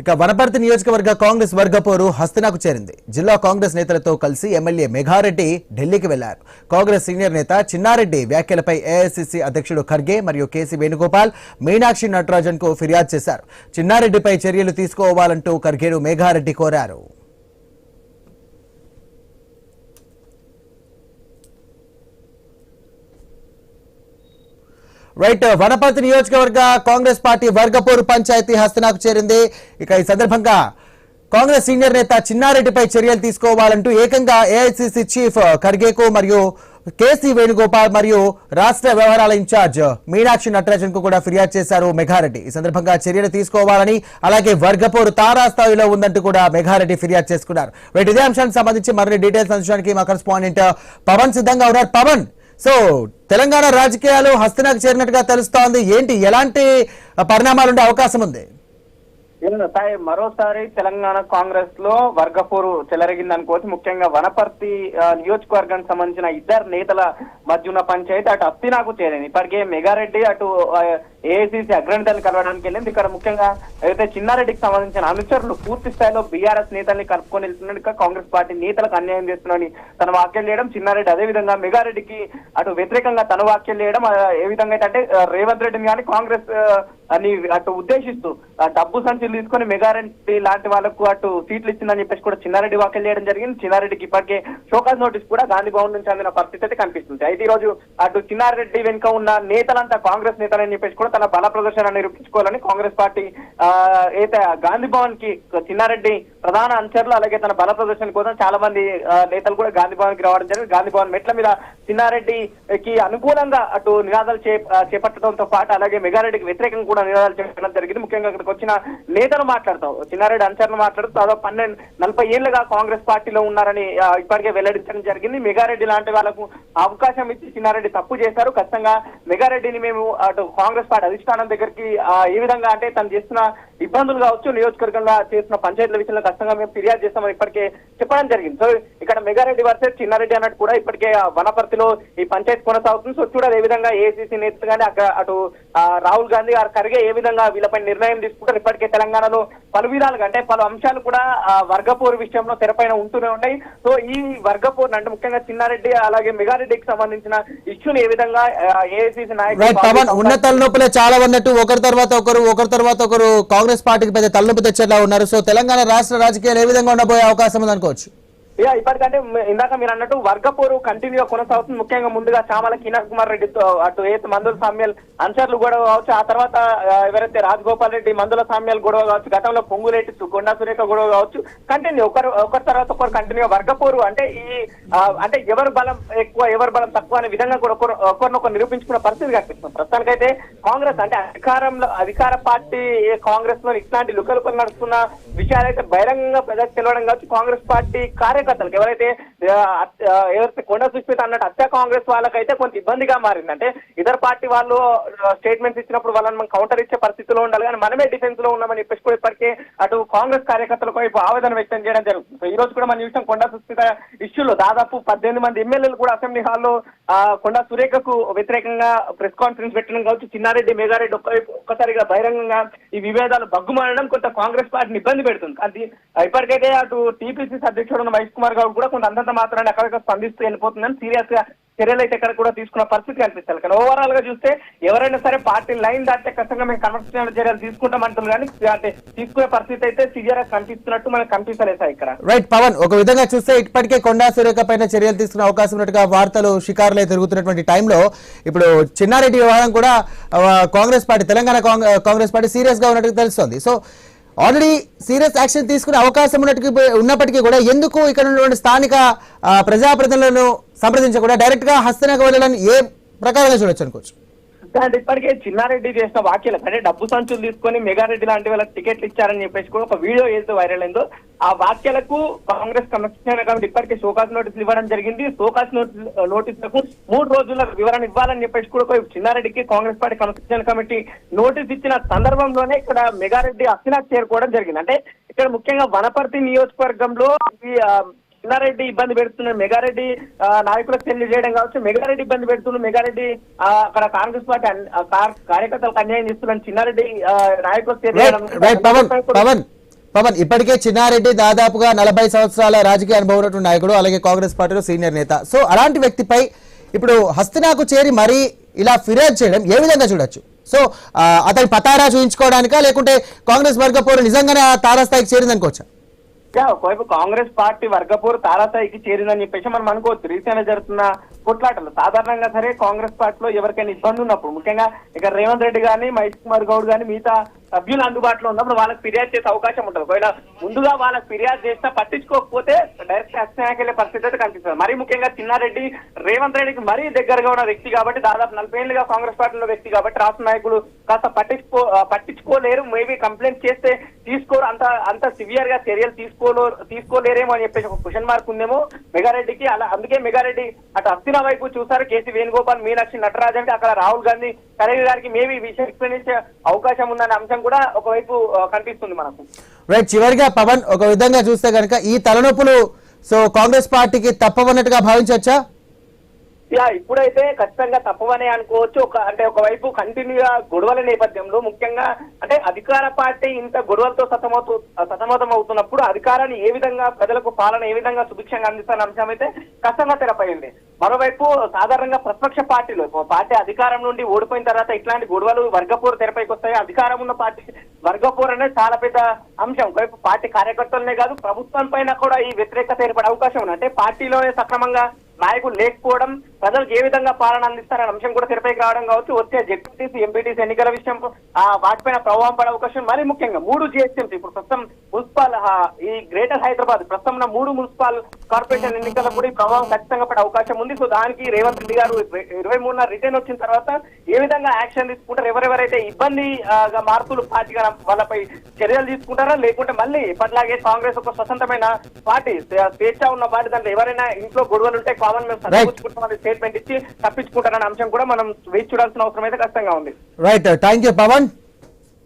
ఇక వనపర్తి నియోజకవర్గ కాంగ్రెస్ వర్గపోరు హస్తనకు చేరింది. జిల్లా కాంగ్రెస్ నేతలతో కలిసి ఎమ్మెల్యే మెఘారెడ్డి ఢిల్లీకి వెళ్లారు. కాంగ్రెస్ సీనియర్ నేత చిన్నారెడ్డి వ్యాఖ్యలపై ఏఐసీసీ అధ్యక్షుడు ఖర్గే మరియు కేసీ వేణుగోపాల్, మీనాక్షి నటరాజన్ కు ఫిర్యాదు చేశారు. చిన్నారెడ్డిపై చర్యలు తీసుకోవాలంటూ ఖర్గేను మెఘారెడ్డి కోరారు. రైట్, వనపర్తి నియోజకవర్గ కాంగ్రెస్ పార్టీ వర్గపోరు పంచాయతీ హస్తనకు చేరింది. ఇక ఈ సందర్భంగా కాంగ్రెస్ సీనియర్ నేత చిన్నారెడ్డిపై చర్యలు తీసుకోవాలంటూ ఏకంగా ఏఐసీసీ చీఫ్ ఖర్గేకు మరియు కేసీ వేణుగోపాల్ మరియు రాష్ట్ర వ్యవహారాల ఇన్ఛార్జ్ మీనాక్షి నటరాజన్ కు కూడా ఫిర్యాదు చేశారు మెఘారెడ్డి. ఈ సందర్భంగా చర్యలు తీసుకోవాలని, అలాగే వర్గపోరు తారాస్థాయిలో ఉందంటూ కూడా మెఘారెడ్డి ఫిర్యాదు చేసుకున్నారు. రైట్, ఇదే అంశానికి సంబంధించి మరిన్ని డీటెయిల్స్ అందించడానికి మా కరెస్పాండెంట్ పవన్ సిద్ధంగా ఉన్నారు. పవన్, సో తెలంగాణ రాజకీయాలు హస్తనకు చేరినట్టుగా తెలుస్తోంది. ఏంటి, ఎలాంటి పరిణామాలు ఉండే అవకాశం ఉంది? మరోసారి తెలంగాణ కాంగ్రెస్ లో వర్గపోరు చెలరగింది అనుకోవచ్చు. ముఖ్యంగా వనపర్తి నియోజకవర్గానికి సంబంధించిన ఇద్దరు నేతల మధ్య ఉన్న పంచాయతీ అటు హస్తినాకు చేరింది. ఇప్పటికే మెగారెడ్డి అటు ఏఐసీసీ అగ్రనేతలను కలవడానికి వెళ్ళింది. ఇక్కడ ముఖ్యంగా అయితే చిన్నారెడ్డికి సంబంధించిన అనుచరులు పూర్తి స్థాయిలో బీఆర్ఎస్ నేతల్ని కలుపుకొని వెళ్తున్నట్టుగా కాంగ్రెస్ పార్టీ నేతలకు అన్యాయం చేస్తున్నారని తన వ్యాఖ్యలు చేయడం, చిన్నారెడ్డి అదే విధంగా మెగారెడ్డికి అటు వ్యతిరేకంగా తన వ్యాఖ్యలు చేయడం, ఏ విధంగా అయితే అంటే రేవంత్ రెడ్డిని కానీ కాంగ్రెస్ అని అటు ఉద్దేశిస్తూ డబ్బు సంచులు తీసుకొని మెగారెడ్డి లాంటి వాళ్ళకు అటు సీట్లు ఇచ్చిందని చెప్పేసి కూడా చిన్నారెడ్డి వ్యాఖ్యలు చేయడం జరిగింది. చిన్నారెడ్డికి ఇప్పటికే షోకాజ్ నోటీస్ కూడా గాంధీ భవన్ నుంచి అందిన పరిస్థితి అయితే కనిపిస్తుంది. అయితే ఈ రోజు అటు చిన్నారెడ్డి వెనుక ఉన్న నేతలంతా కాంగ్రెస్ నేతలని చెప్పేసి కూడా తన బల ప్రదర్శన నిరూపించుకోవాలని కాంగ్రెస్ పార్టీ అయితే గాంధీ భవన్ కి చిన్నారెడ్డి ప్రధాన అనుచరులు అలాగే తన బల ప్రదర్శన కోసం చాలా మంది నేతలు కూడా గాంధీ భవన్ కి రావడం జరిగింది. గాంధీ భవన్ మెట్ల మీద చిన్నారెడ్డికి అనుకూలంగా అటు నినాదాలు చేపట్టడంతో పాటు అలాగే మెగారెడ్డికి వ్యతిరేకంగా కూడా నినాదాలు చేపట్టడం జరిగింది. ముఖ్యంగా ఇక్కడికి వచ్చిన నేతలు మాట్లాడతాం, చిన్నారెడ్డి అనుచరులు మాట్లాడుతూ దాదాపు 40 ఏళ్లుగా కాంగ్రెస్ పార్టీలో ఉన్నారని ఇప్పటికే వెల్లడించడం జరిగింది. మెగారెడ్డి లాంటి వాళ్ళకు అవకాశం ఇచ్చి చిన్నారెడ్డి తప్పు చేశారు. ఖచ్చితంగా మెగారెడ్డిని మేము అటు కాంగ్రెస్ పార్టీ అధిష్టానం దగ్గరికి ఏ విధంగా అంటే తను చేస్తున్న ఇబ్బందులు కావచ్చు, నియోజకవర్గంగా చేస్తున్న పంచాయతీల విషయంలో ఖచ్చితంగా మేము ఫిర్యాదు చేస్తామని ఇప్పటికే చెప్పడం జరిగింది. సో ఇక్కడ మెగారెడ్డి వర్సెస్ చిన్నారెడ్డి అన్నట్టు కూడా ఇప్పటికే వనపర్తిలో ఈ పంచాయతీ కొనసాగుతుంది. సో చూడాలి ఏ విధంగా ఏఐసీసీ నేతలు కానీ అక్కడ అటు రాహుల్ గాంధీ గారు ఖర్గే ఏ విధంగా వీళ్ళపై నిర్ణయం తీసుకుంటారు. ఇప్పటికే తెలంగాణలో పలు విధాలుగా అంటే పలు అంశాలు కూడా వర్గపోరు విషయంలో తెరపైన ఉంటూనే ఉన్నాయి. సో ఈ వర్గపోరు అంటే ముఖ్యంగా చిన్నారెడ్డి అలాగే మెగారెడ్డికి సంబంధించిన ఇష్యూని ఏ విధంగా ఏఐసీసీ నాయకులు ఉన్న తలనొప్పులే చాలా ఉన్నట్టు ఒకరి తర్వాత ఒకరు కాంగ్రెస్ పార్టీకి పెద్ద తలనొప్పి తెచ్చేలా ఉన్నారు. సో తెలంగాణ రాష్ట్ర రాజకీయాలు ఏ విధంగా ఉండబోయే అవకాశం ఉంది అనుకోవచ్చు? ఇప్పటికంటే ఇందాక మీరు అన్నట్టు వర్గపోరు కంటిన్యూగా కొనసాగుతుంది. ముఖ్యంగా ముందుగా చామల కిరణ్ కుమార్ రెడ్డితో అటు ఏసు మందుల సామ్యాల్ అనుచరులు గొడవ కావచ్చు, ఆ తర్వాత ఎవరైతే రాజగోపాల్ రెడ్డి మందుల సామ్యాల్ గొడవ కావచ్చు, గతంలో పొంగులేటి కొండా సురేఖ గొడవ కావచ్చు, కంటిన్యూ ఒకరి తర్వాత ఒకరు కంటిన్యూ వర్గపోరు అంటే అంటే ఎవరు బలం ఎక్కువ ఎవరు బలం తక్కువ అనే విధంగా కూడా ఒకరినొకరు నిరూపించుకున్న పరిస్థితి కనిపిస్తుంది. ప్రస్తుతానికైతే కాంగ్రెస్ అంటే అధికార పార్టీ కాంగ్రెస్ లో ఇట్లాంటి లుకలుకలు నడుస్తున్న విషయాలైతే బహిరంగంగా ప్రజలకు తెలవడం కావచ్చు. కాంగ్రెస్ పార్టీ కార్యకర్తలకు ఎవరైతే కొండ సుష్మిత అన్నట్టు హత్య కాంగ్రెస్ వాళ్ళకైతే కొంత ఇబ్బందిగా మారింది. అంటే ఇతర పార్టీ వాళ్ళు స్టేట్మెంట్స్ ఇచ్చినప్పుడు వాళ్ళని మనం కౌంటర్ ఇచ్చే పరిస్థితిలో ఉండాలి, కానీ మనమే డిఫెన్స్ లో ఉన్నామని చెప్పేసి కూడా ఇప్పటికే అటు కాంగ్రెస్ కార్యకర్తలకు వైపు ఆవేదన వ్యక్తం చేయడం జరుగుతుంది. సో ఈ రోజు కూడా మనం చూసాం కొండ సుష్మిత ఇష్యూలో దాదాపు 18 మంది ఎమ్మెల్యేలు కూడా అసెంబ్లీ హాల్లో కొండ సురేఖకు వ్యతిరేకంగా ప్రెస్ కాన్ఫరెన్స్ పెట్టడం కావచ్చు. చిన్నారెడ్డి మెగారెడ్డి ఒక్కసారిగా బహిరంగంగా ఈ విభేదాలు బగ్గుమానడం కొంత కాంగ్రెస్ పార్టీని ఇబ్బంది పెడుతుంది. అది ఇప్పటికైతే అటు టీపీసీసీ అధ్యక్షుడు ఉన్న మహేష్ కుమార్ గౌడ్ కూడా కొంత అంతంత మాత్రాన్ని అక్కడికి స్పందిస్తూ వెళ్ళిపోతుందని సీరియస్ గా చర్యలు అయితే ఇక్కడ కూడా తీసుకున్న పరిస్థితి కనిపిస్తారు. కానీ ఓవరాల్ గా చూస్తే ఎవరైనా సరే పార్టీ లైన్ దాటితే ఖచ్చితంగా మేము కన్వర్షన్ చర్యలు తీసుకుంటామంటారు, కానీ అంటే తీసుకునే పరిస్థితి అయితే సివియర్ గా కనిపిస్తున్నట్టు మనకు కనిపిస్తలేదు సార్ ఇక్కడ. రైట్ పవన్, ఒక విధంగా చూస్తే ఇప్పటికే కొండా సురేఖ పైన చర్యలు తీసుకునే అవకాశం ఉన్నట్టుగా వార్తలు షికారులై తిరుగుతున్నటువంటి టైంలో ఇప్పుడు చిన్నారెడ్డి వ్యవహారం కూడా Congress party Telangana Congress party serious గా ఉన్నట్టుగా తెలుస్తోంది. సో ఆల్రెడీ సీరియస్ యాక్షన్ తీసుకునే అవకాశం ఉన్నప్పటికీ కూడా ఎందుకు ఇక్కడ ఉన్నటువంటి స్థానిక ప్రజాప్రతినిధులను సంప్రదించకుండా డైరెక్ట్ గా హస్తనకు వెళ్ళాలని ఏ ప్రకారంగా చూడొచ్చు అనుకోవచ్చు? అంటే ఇప్పటికే చిన్నారెడ్డి చేసిన వ్యాఖ్యలు అంటే డబ్బు సంచులు తీసుకొని మెగారెడ్డి లాంటి వాళ్ళకి టికెట్లు ఇచ్చారని చెప్పేసి కూడా ఒక వీడియో ఏదైతే వైరల్ అయిందో ఆ వ్యాఖ్యలకు కాంగ్రెస్ కమిషన్ కమిటీ ఇప్పటికే షోకాజ్ నోటీసులు ఇవ్వడం జరిగింది. షోకాజ్ నోటీసులకు 3 రోజుల వివరణ ఇవ్వాలని చెప్పేసి కూడా చిన్నారెడ్డికి Congress party commission committee notice ఇచ్చిన సందర్భంలోనే ఇక్కడ మెగారెడ్డి హస్తినాకు చేరుకోవడం జరిగింది. అంటే ఇక్కడ ముఖ్యంగా వనపర్తి నియోజకవర్గంలో చిన్నారెడ్డి ఇబ్బంది పెడుతున్నారు, మెగారెడ్డి నాయకులకు తెలియజేయడం కావచ్చు, మెగారెడ్డి ఇబ్బంది పెడుతున్నారు, మెగారెడ్డి అక్కడ కాంగ్రెస్ పార్టీ కార్యకర్తలకు అన్యాయం చేస్తున్నారు, చిన్నారెడ్డి నాయకులకు తెలియజేయడం. పవన్, ఇప్పటికే చిన్నారెడ్డి దాదాపుగా 40 సంవత్సరాల రాజకీయ అనుభవం ఉన్నటువంటి నాయకుడు, అలాగే కాంగ్రెస్ పార్టీలో సీనియర్ నేత. సో అలాంటి వ్యక్తిపై ఇప్పుడు హస్తినాకు చేరి మరీ ఇలా ఫిర్యాదు చేయడం ఏ విధంగా చూడొచ్చు? సో అతని పతారా చూపించుకోవడానికా, లేకుంటే కాంగ్రెస్ వర్గపోరు నిజంగానే ఆ తారాస్థాయికి చేరిందనుకోవచ్చా? ఒకవైపు కాంగ్రెస్ పార్టీ వర్గపోరు తారాస్థాయికి చేరిందని చెప్పేసి మనం అనుకోవచ్చు. రీసెంట్ గా జరుగుతున్న కొట్లాటలు సాధారణంగా సరే కాంగ్రెస్ పార్టీలో ఎవరికైనా ఇబ్బంది ఉన్నప్పుడు, ముఖ్యంగా ఇక రేవంత్ రెడ్డి గానీ మహేష్ కుమార్ గౌడ్ గానీ మిగతా సభ్యులు అందుబాటులో ఉన్నప్పుడు వాళ్ళకి ఫిర్యాదు చేసే అవకాశం ఉంటుంది. ఒకవేళ ముందుగా వాళ్ళకి ఫిర్యాదు చేసినా పట్టించుకోకపోతే డైరెక్ట్ హస్తినాకి వెళ్ళే పరిస్థితి అయితే కనిపిస్తుంది. మరీ ముఖ్యంగా చిన్నారెడ్డి రేవంత్ రెడ్డికి మరీ దగ్గరగా ఉన్న వ్యక్తి కాబట్టి, దాదాపు 40 ఏళ్లుగా కాంగ్రెస్ పార్టీలో వ్యక్తి కాబట్టి రాష్ట్ర నాయకులు కాస్త పట్టించుకోలేరు. మేబీ కంప్లైంట్ చేస్తే తీసుకోరు, అంత సివియర్ గా చర్యలు తీసుకోలేరేమో అని చెప్పేసి ఒక క్వశ్చన్ మార్క్ ఉందేమో మెగారెడ్డికి. అలా అందుకే మెగారెడ్డి అటు హస్తినా వైపు చూసారు. కేసీ వేణుగోపాల్, మీనాక్షి నటరాజన్, అక్కడ రాహుల్ గాంధీ ఖర్గే గారికి మేబీ విషయం ఎక్స్ప్లెయిన్ చేసే అవకాశం ఉందనే అంశం కూడా ఒకవైపు కనిపిస్తుంది మనకు. రైట్, చివరిగా పవన్, ఒక విధంగా చూస్తే కనుక ఈ తలనొప్పులు సో కాంగ్రెస్ పార్టీకి తప్పవన్నట్టుగా భావించవచ్చా? ఇప్పుడైతే ఖచ్చితంగా తప్పవనే అనుకోవచ్చు. ఒకవైపు కంటిన్యూగా గొడవల నేపథ్యంలో, ముఖ్యంగా అంటే అధికార పార్టీ ఇంత గొడవలతో సతమతం అవుతున్నప్పుడు అధికారాన్ని ఏ విధంగా ప్రజలకు పాలన ఏ విధంగా సుభిక్షంగా అందిస్తున్న అంశం అయితే కష్టంగా తెరపైంది. మరోవైపు సాధారణంగా ప్రతిపక్ష పార్టీలో పార్టీ అధికారం నుండి ఓడిపోయిన తర్వాత ఇట్లాంటి గొడవలు వర్గపోరు తెరపైకి వస్తాయి. అధికారం ఉన్న పార్టీ వర్గపోరు అనేది చాలా పెద్ద అంశం. ఒకవైపు పార్టీ కార్యకర్తలనే కాదు, ప్రభుత్వం పైన కూడా ఈ వ్యతిరేకత ఏర్పడే అవకాశం ఉంది. అంటే పార్టీలోనే సక్రమంగా నాయకులు లేకపోవడం, ప్రజలకు ఏ విధంగా పాలన అందిస్తారనే అంశం కూడా తెరపైకి రావడం కావచ్చు. వచ్చే జెడ్పీటీసీ, ఎంపీటీసీ ఎన్నికల విషయం వాటిపైన ప్రభావం పడే అవకాశం. మరి ముఖ్యంగా 3 GHMC ఇప్పుడు ప్రస్తుతం మున్సిపల్ ఈ గ్రేటర్ హైదరాబాద్ ప్రస్తుతం 3 మున్సిపల్ కార్పొరేషన్ ఎన్నికల్లో కూడా ఈ ప్రభావం ఖచ్చితంగా పడే అవకాశం ఉంది. సో దానికి రేవంత్ రెడ్డి గారు 23న రిటర్న్ వచ్చిన తర్వాత ఏ విధంగా యాక్షన్ తీసుకుంటారు, ఎవరెవరైతే ఇబ్బందిగా మారుతులు పార్టీగా వాళ్ళపై చర్యలు తీసుకుంటారా, లేకుంటే మళ్ళీ ఇప్పటిలాగే కాంగ్రెస్ ఒక స్వతంత్రమైన పార్టీ, స్వేచ్ఛ ఉన్న పార్టీ, దాంట్లో ఎవరైనా ఇంట్లో గొడవలు ఉంటే కామన్ మేము సరిపుచ్చుకుంటామని స్టేట్మెంట్ ఇచ్చి తప్పించుకుంటారనే అంశం కూడా మనం వేచి చూడాల్సిన అవసరం అయితే ఖచ్చితంగా ఉంది. Right, thank you Pawan.